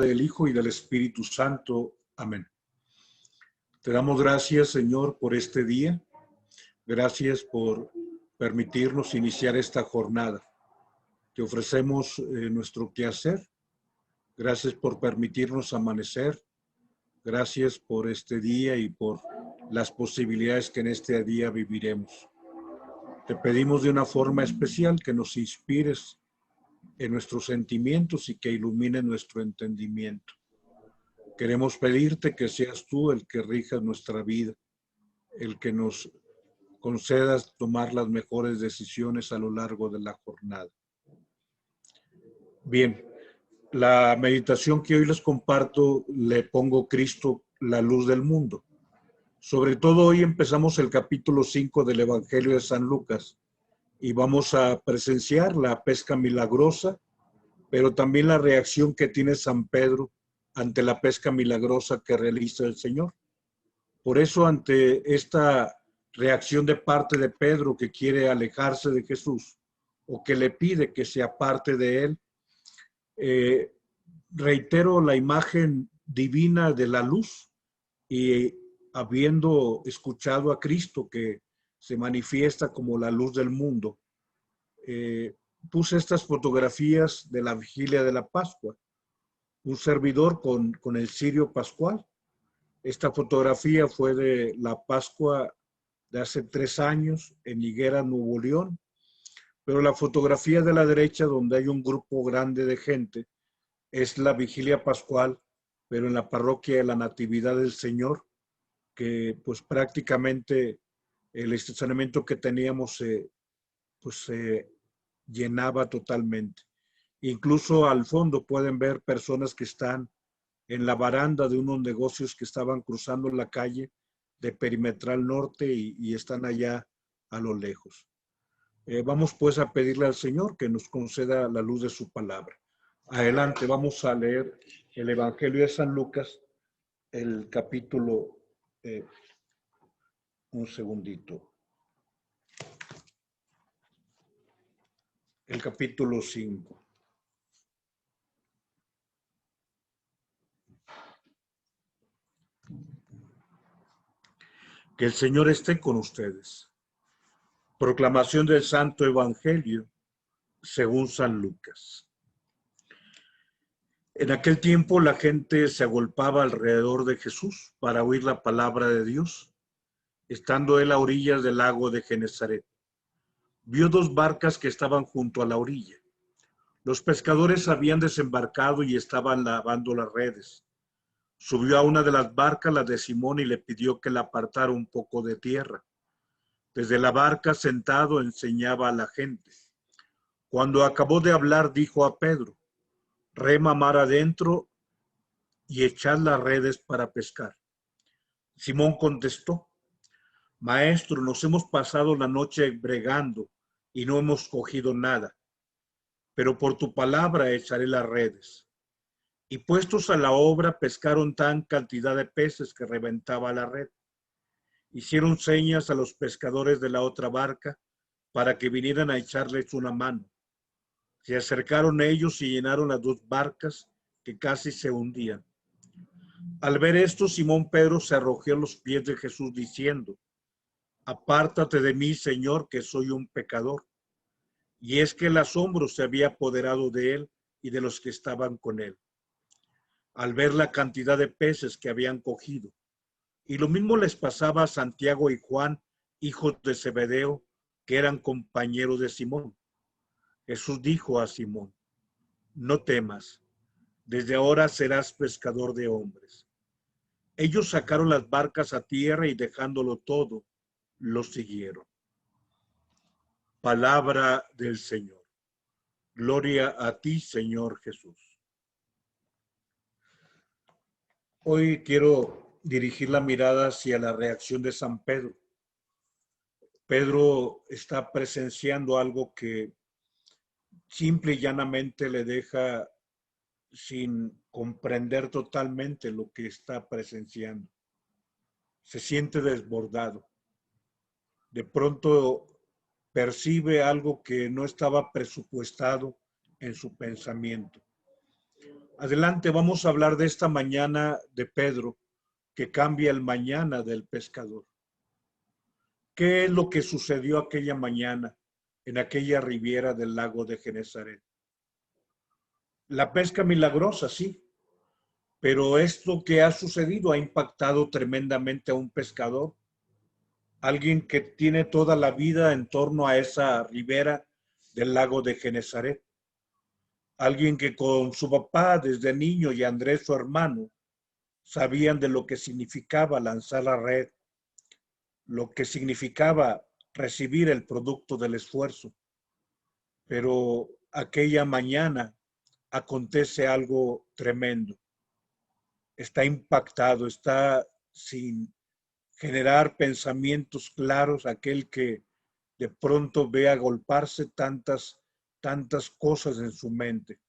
Del Hijo y del Espíritu Santo. Amén. Te damos gracias, Señor, por este día. Gracias por permitirnos iniciar esta jornada. Te ofrecemos nuestro quehacer. Gracias por permitirnos amanecer. Gracias por este día y por las posibilidades que en este día viviremos. Te pedimos de una forma especial que nos inspires en nuestros sentimientos y que ilumines nuestro entendimiento. Queremos pedirte que seas tú el que rija nuestra vida, el que nos concedas tomar las mejores decisiones a lo largo de la jornada. Bien, la meditación que hoy les comparto le pongo Cristo, la luz del mundo. Sobre todo hoy empezamos el capítulo 5 del Evangelio de San Lucas y vamos a presenciar la pesca milagrosa, pero también la reacción que tiene San Pedro ante la pesca milagrosa que realiza el Señor. Por eso, ante esta reacción de parte de Pedro que quiere alejarse de Jesús o que le pide que se aparte de él, reitero la imagen divina de la luz y habiendo escuchado a Cristo que se manifiesta como la luz del mundo, puse estas fotografías de la vigilia de la Pascua. Un servidor con el cirio pascual. Esta fotografía fue de la Pascua de hace 3 años en Higuera, Nuevo León, pero la fotografía de la derecha, donde hay un grupo grande de gente, es la vigilia pascual, pero en la parroquia de la Natividad del Señor, que pues prácticamente el estacionamiento que teníamos se llenaba totalmente. Incluso al fondo pueden ver personas que están en la baranda de unos negocios que estaban cruzando la calle de Perimetral Norte y están allá a lo lejos. Vamos pues a pedirle al Señor que nos conceda la luz de su palabra. Adelante, vamos a leer el Evangelio de San Lucas, el capítulo, un segundito, el capítulo 5. Que el Señor esté con ustedes. Proclamación del Santo Evangelio según San Lucas. En aquel tiempo la gente se agolpaba alrededor de Jesús para oír la palabra de Dios. Estando él a orillas del lago de Genesaret, vio 2 barcas que estaban junto a la orilla. Los pescadores habían desembarcado y estaban lavando las redes. Subió a una de las barcas, la de Simón, y le pidió que la apartara un poco de tierra. Desde la barca, sentado, enseñaba a la gente. Cuando acabó de hablar, dijo a Pedro: rema mar adentro y echad las redes para pescar. Simón contestó: Maestro, nos hemos pasado la noche bregando y no hemos cogido nada, pero por tu palabra echaré las redes. Y puestos a la obra, pescaron tan cantidad de peces que reventaba la red. Hicieron señas a los pescadores de la otra barca para que vinieran a echarles una mano. Se acercaron ellos y llenaron las 2 barcas que casi se hundían. Al ver esto, Simón Pedro se arrojó a los pies de Jesús diciendo: apártate de mí, Señor, que soy un pecador. Y es que el asombro se había apoderado de él y de los que estaban con él, al ver la cantidad de peces que habían cogido. Y lo mismo les pasaba a Santiago y Juan, hijos de Zebedeo, que eran compañeros de Simón. Jesús dijo a Simón: no temas, desde ahora serás pescador de hombres. Ellos sacaron las barcas a tierra y dejándolo todo, los siguieron. Palabra del Señor. Gloria a ti, Señor Jesús. Hoy quiero dirigir la mirada hacia la reacción de San Pedro. Pedro está presenciando algo que simple y llanamente le deja sin comprender totalmente lo que está presenciando. Se siente desbordado. De pronto percibe algo que no estaba presupuestado en su pensamiento. Adelante, vamos a hablar de esta mañana de Pedro, que cambia el mañana del pescador. ¿Qué es lo que sucedió aquella mañana en aquella riviera del lago de Genesaret? La pesca milagrosa, sí, pero esto que ha sucedido ha impactado tremendamente a un pescador, alguien que tiene toda la vida en torno a esa ribera del lago de Genesaret, alguien que con su papá desde niño y Andrés su hermano sabían de lo que significaba lanzar la red, lo que significaba recibir el producto del esfuerzo. Pero aquella mañana acontece algo tremendo. Está impactado, está sin generar pensamientos claros, aquel que de pronto ve agolparse tantas cosas en su mente.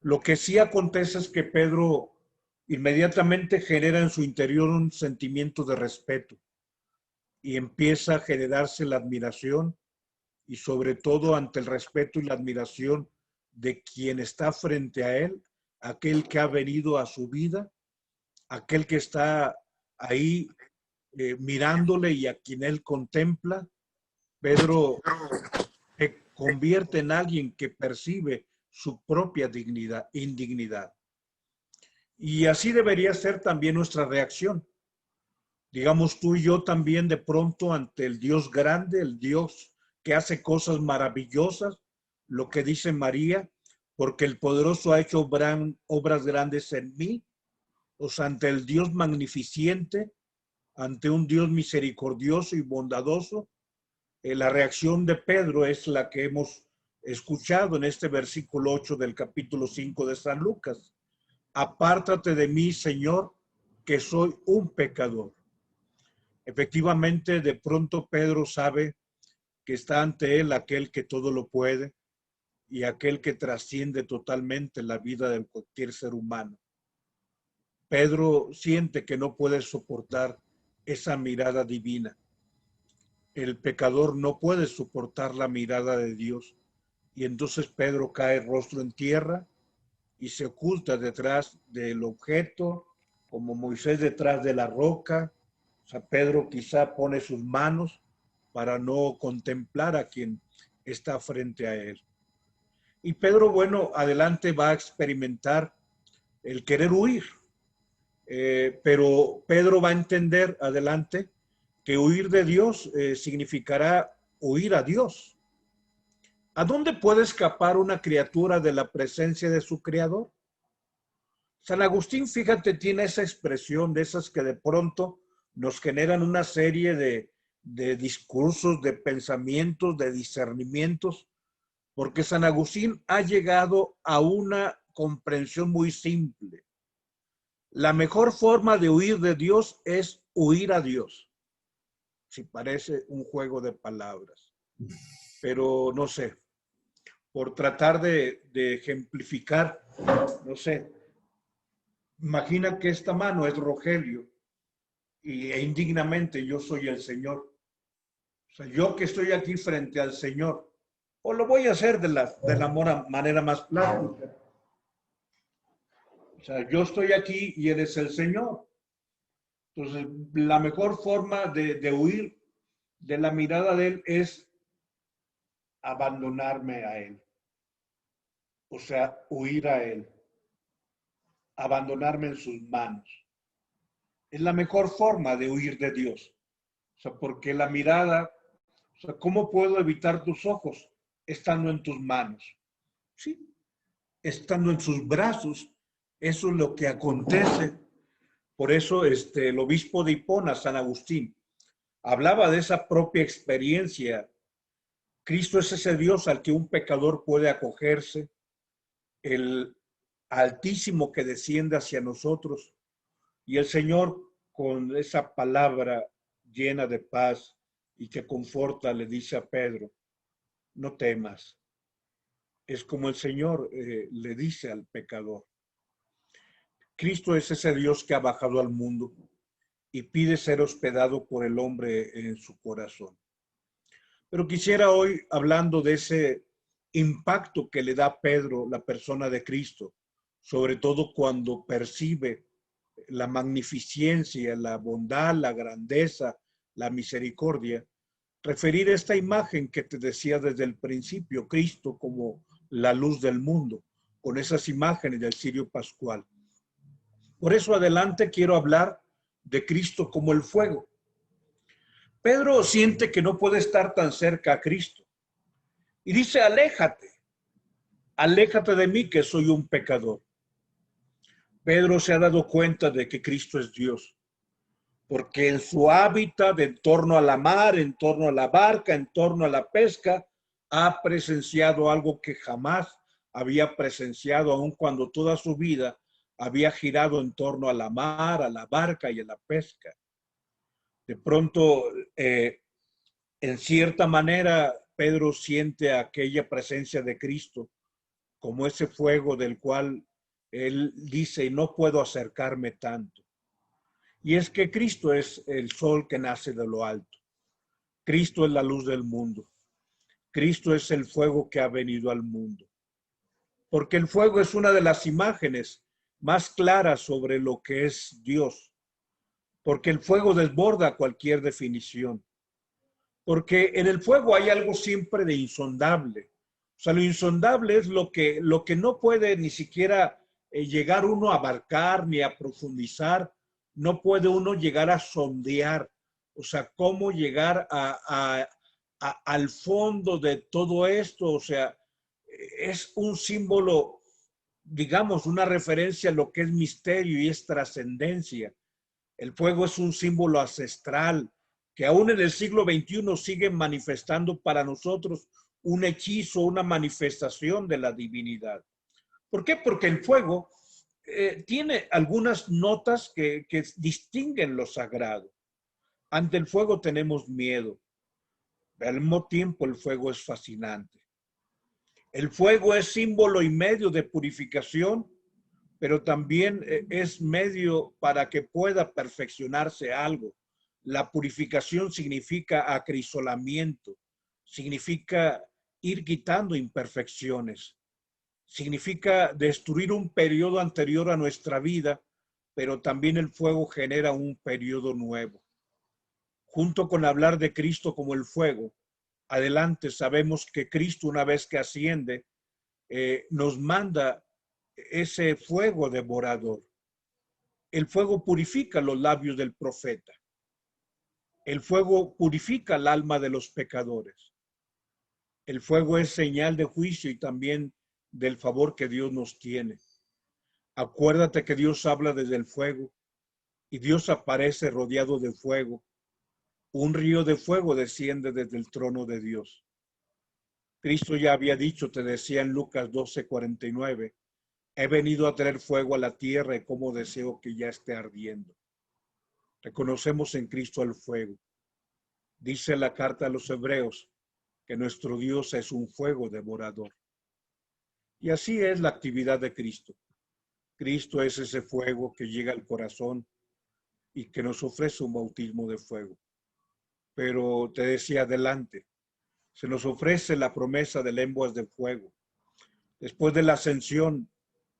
Lo que sí acontece es que Pedro inmediatamente genera en su interior un sentimiento de respeto y empieza a generarse la admiración y sobre todo ante el respeto y la admiración de quien está frente a él, aquel que ha venido a su vida, aquel que está ahí mirándole y a quien él contempla. Pedro se convierte en alguien que percibe su propia indignidad. Y así debería ser también nuestra reacción. Digamos tú y yo también de pronto ante el Dios grande, el Dios que hace cosas maravillosas, lo que dice María, porque el poderoso ha hecho obras grandes en mí, o sea, ante el Dios magnificente, ante un Dios misericordioso y bondadoso. La reacción de Pedro es la que hemos escuchado en este versículo 8 del capítulo 5 de San Lucas. Apártate de mí, Señor, que soy un pecador. Efectivamente, de pronto Pedro sabe que está ante él aquel que todo lo puede y aquel que trasciende totalmente la vida de cualquier ser humano. Pedro siente que no puede soportar esa mirada divina. El pecador no puede soportar la mirada de Dios y entonces Pedro cae rostro en tierra y se oculta detrás del objeto, como Moisés detrás de la roca. O sea, Pedro quizá pone sus manos para no contemplar a quien está frente a él. Y Pedro, bueno, adelante va a experimentar el querer huir, pero Pedro va a entender adelante que huir de Dios significará huir a Dios. ¿A dónde puede escapar una criatura de la presencia de su creador? San Agustín, fíjate, tiene esa expresión de esas que de pronto nos generan una serie de discursos, de pensamientos, de discernimientos, porque San Agustín ha llegado a una comprensión muy simple. La mejor forma de huir de Dios es huir a Dios. Si parece un juego de palabras, pero no sé, por tratar de ejemplificar, no sé, imagina que esta mano es Rogelio e indignamente yo soy el Señor. O sea, yo que estoy aquí frente al Señor, o lo voy a hacer de la manera más plástica. O sea, yo estoy aquí y eres el Señor. Entonces, la mejor forma de huir de la mirada de Él es abandonarme a Él. O sea, huir a Él. Abandonarme en sus manos. Es la mejor forma de huir de Dios. O sea, porque la mirada, o sea, ¿cómo puedo evitar tus ojos estando en tus manos? Sí, estando en sus brazos. Eso es lo que acontece. Por eso el obispo de Hipona, San Agustín, hablaba de esa propia experiencia. Cristo es ese Dios al que un pecador puede acogerse, el Altísimo que desciende hacia nosotros y el Señor con esa palabra llena de paz y que conforta le dice a Pedro, no temas. Es como el Señor le dice al pecador. Cristo es ese Dios que ha bajado al mundo y pide ser hospedado por el hombre en su corazón. Pero quisiera hoy, hablando de ese impacto que le da a Pedro, la persona de Cristo, sobre todo cuando percibe la magnificencia, la bondad, la grandeza, la misericordia, referir esta imagen que te decía desde el principio, Cristo como la luz del mundo, con esas imágenes del cirio pascual. Por eso adelante quiero hablar de Cristo como el fuego. Pedro siente que no puede estar tan cerca a Cristo y dice, aléjate de mí que soy un pecador. Pedro se ha dado cuenta de que Cristo es Dios, porque en su hábitat, en torno a la mar, en torno a la barca, en torno a la pesca, ha presenciado algo que jamás había presenciado, aun cuando toda su vida había girado en torno a la mar, a la barca y a la pesca. De pronto, en cierta manera, Pedro siente aquella presencia de Cristo como ese fuego del cual él dice, no puedo acercarme tanto. Y es que Cristo es el sol que nace de lo alto. Cristo es la luz del mundo. Cristo es el fuego que ha venido al mundo. Porque el fuego es una de las imágenes más claras sobre lo que es Dios. Porque el fuego desborda cualquier definición. Porque en el fuego hay algo siempre de insondable. O sea, lo insondable es lo que no puede ni siquiera llegar uno a abarcar ni a profundizar. No puede uno llegar a sondear. O sea, cómo llegar al fondo de todo esto. O sea, es un símbolo, digamos, una referencia a lo que es misterio y es trascendencia. El fuego es un símbolo ancestral que aún en el siglo XXI sigue manifestando para nosotros un hechizo, una manifestación de la divinidad. ¿Por qué? Porque el fuego tiene algunas notas que distinguen lo sagrado. Ante el fuego tenemos miedo. Al mismo tiempo el fuego es fascinante. El fuego es símbolo y medio de purificación, pero también es medio para que pueda perfeccionarse algo. La purificación significa acrisolamiento, significa ir quitando imperfecciones, significa destruir un periodo anterior a nuestra vida, pero también el fuego genera un periodo nuevo. Junto con hablar de Cristo como el fuego, adelante sabemos que Cristo, una vez que asciende, nos manda ese fuego devorador. El fuego purifica los labios del profeta. El fuego purifica el alma de los pecadores. El fuego es señal de juicio y también del favor que Dios nos tiene. Acuérdate que Dios habla desde el fuego y Dios aparece rodeado de fuego. Un río de fuego desciende desde el trono de Dios. Cristo ya había dicho, te decía en Lucas 12:49, he venido a traer fuego a la tierra y como deseo que ya esté ardiendo. Reconocemos en Cristo el fuego. Dice la carta a los Hebreos que nuestro Dios es un fuego devorador. Y así es la actividad de Cristo. Cristo es ese fuego que llega al corazón y que nos ofrece un bautismo de fuego. Pero te decía adelante, se nos ofrece la promesa de lenguas de fuego. Después de la ascensión,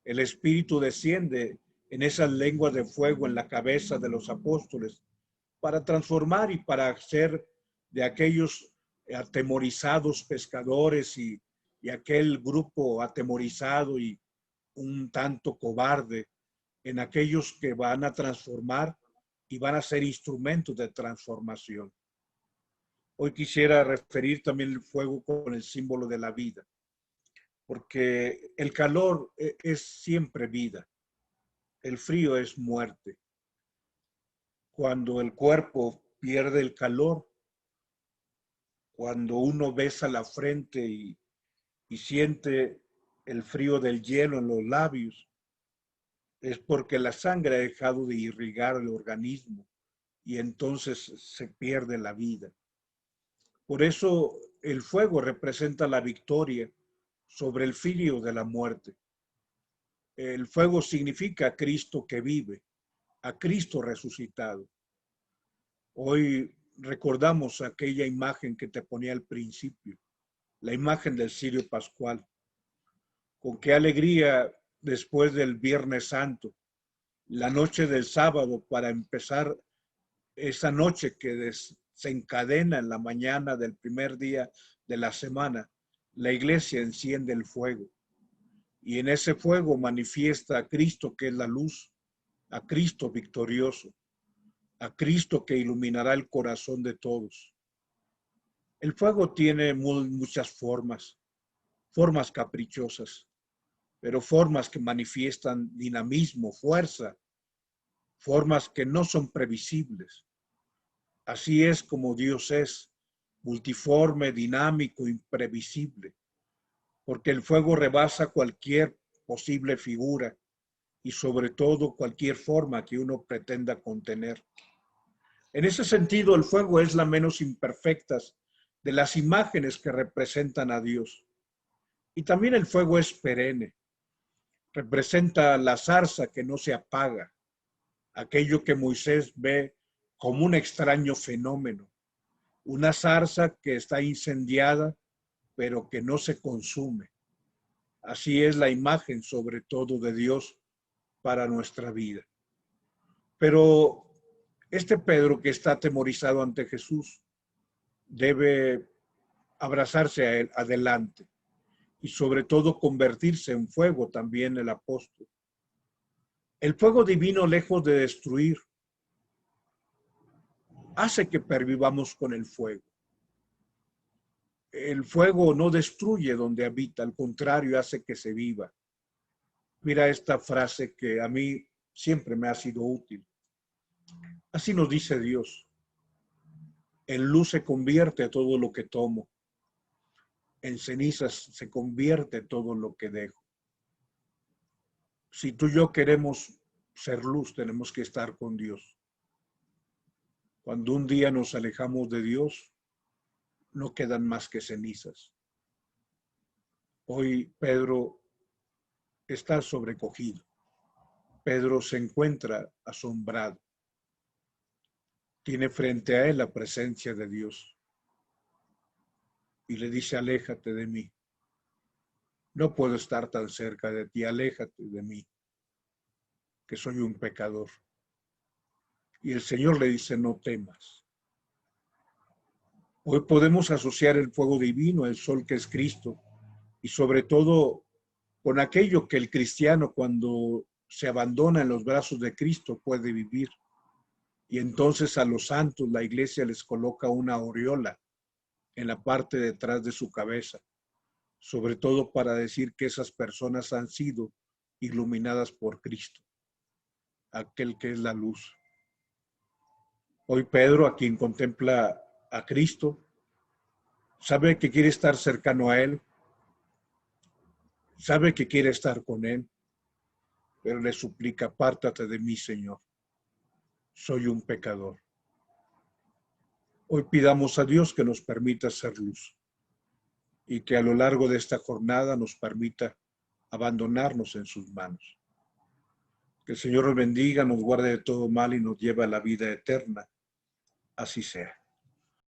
el Espíritu desciende en esas lenguas de fuego en la cabeza de los apóstoles para transformar y para hacer de aquellos atemorizados pescadores y aquel grupo atemorizado y un tanto cobarde en aquellos que van a transformar y van a ser instrumentos de transformación. Hoy quisiera referir también el fuego con el símbolo de la vida, porque el calor es siempre vida, el frío es muerte. Cuando el cuerpo pierde el calor, cuando uno besa la frente y siente el frío del hielo en los labios, es porque la sangre ha dejado de irrigar el organismo y entonces se pierde la vida. Por eso el fuego representa la victoria sobre el frío de la muerte. El fuego significa a Cristo que vive, a Cristo resucitado. Hoy recordamos aquella imagen que te ponía al principio, la imagen del cirio pascual. Con qué alegría después del Viernes Santo, la noche del sábado, para empezar esa noche que desencadena en la mañana del primer día de la semana, la iglesia enciende el fuego. Y en ese fuego manifiesta a Cristo, que es la luz, a Cristo victorioso, a Cristo que iluminará el corazón de todos. El fuego tiene muchas formas, formas caprichosas, pero formas que manifiestan dinamismo, fuerza, formas que no son previsibles. Así es como Dios es, multiforme, dinámico, imprevisible, porque el fuego rebasa cualquier posible figura y sobre todo cualquier forma que uno pretenda contener. En ese sentido, el fuego es la menos imperfecta de las imágenes que representan a Dios. Y también el fuego es perenne, representa la zarza que no se apaga, aquello que Moisés ve como un extraño fenómeno, una zarza que está incendiada, pero que no se consume. Así es la imagen, sobre todo, de Dios para nuestra vida. Pero este Pedro, que está atemorizado ante Jesús, debe abrazarse a él adelante y sobre todo convertirse en fuego también el apóstol. El fuego divino, lejos de destruir, hace que pervivamos con el fuego. El fuego no destruye donde habita, al contrario, hace que se viva. Mira esta frase que a mí siempre me ha sido útil. Así nos dice Dios: en luz se convierte todo lo que tomo, en cenizas se convierte todo lo que dejo. Si tú y yo queremos ser luz, tenemos que estar con Dios. Cuando un día nos alejamos de Dios, no quedan más que cenizas. Hoy Pedro está sobrecogido. Pedro se encuentra asombrado. Tiene frente a él la presencia de Dios. Y le dice: aléjate de mí. No puedo estar tan cerca de ti, aléjate de mí, que soy un pecador. Y el Señor le dice: no temas. Hoy podemos asociar el fuego divino, el sol que es Cristo, y sobre todo con aquello que el cristiano, cuando se abandona en los brazos de Cristo, puede vivir. Y entonces a los santos la iglesia les coloca una aureola en la parte de atrás de su cabeza, sobre todo para decir que esas personas han sido iluminadas por Cristo, aquel que es la luz. Hoy Pedro, a quien contempla a Cristo, sabe que quiere estar cercano a Él, sabe que quiere estar con Él, pero le suplica: apártate de mí, Señor, soy un pecador. Hoy pidamos a Dios que nos permita ser luz y que a lo largo de esta jornada nos permita abandonarnos en sus manos. Que el Señor nos bendiga, nos guarde de todo mal y nos lleve a la vida eterna. Así sea.